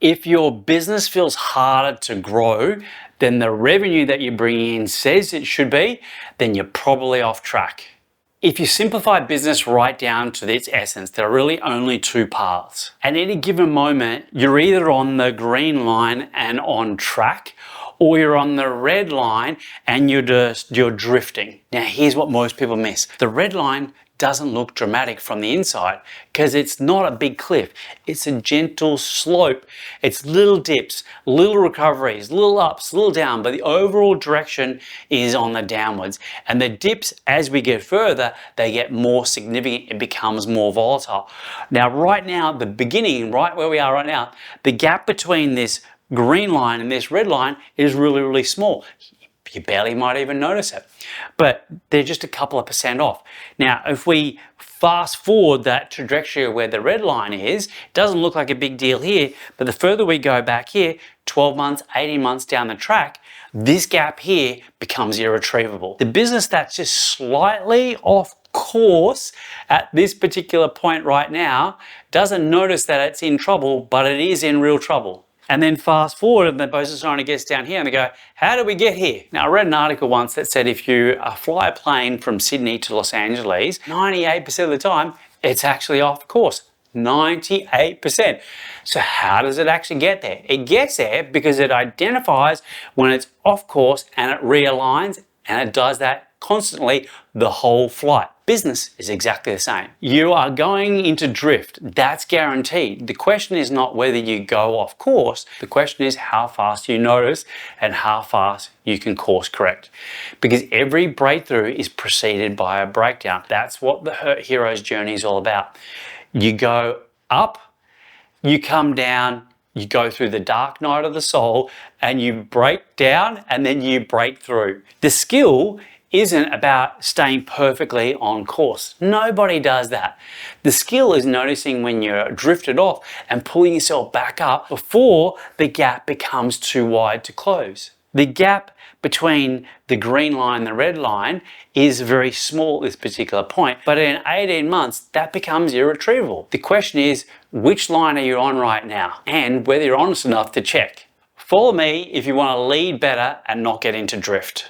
If your business feels harder to grow than the revenue that you're bringing in says it should be, then you're probably off track. If you simplify business right down to its essence, there are really only two paths. At any given moment, you're either on the green line and on track, or you're on the red line and you're drifting. Now, here's what most people miss. The red line doesn't look dramatic from the inside because it's not a big cliff. It's a gentle slope. It's little dips, little recoveries, little ups, little down, but the overall direction is on the downwards. And the dips, as we get further, they get more significant. It becomes more volatile. Now, right now, the beginning, right where we are right now, the gap between this green line and this red line is really, really small. You barely might even notice it, but they're just a couple of percent off. Now, if we fast forward that trajectory where the red line is, it doesn't look like a big deal here, but the further we go back here, 12 months, 18 months down the track, this gap here becomes irretrievable. The business that's just slightly off course at this particular point right now doesn't notice that it's in trouble, but it is in real trouble. And then fast forward and the business owner gets down here and they go, how did we get here? Now, I read an article once that said if you fly a plane from Sydney to Los Angeles, 98% of the time, it's actually off course. 98%. So how does it actually get there? It gets there because it identifies when it's off course and it realigns, and it does that constantly the whole flight. Business is exactly the same. You are going into drift. That's guaranteed. The question is not whether you go off course. The question is how fast you notice and how fast you can course correct. Because every breakthrough is preceded by a breakdown. That's what the hero's journey is all about. You go up, you come down, you go through the dark night of the soul, and you break down and then you break through. The skill isn't about staying perfectly on course. Nobody does that. The skill is noticing when you're drifted off and pulling yourself back up before the gap becomes too wide to close. The gap between the green line and the red line is very small at this particular point, but in 18 months, that becomes irretrievable. The question is, which line are you on right now? And whether you're honest enough to check. Follow me if you want to lead better and not get into drift.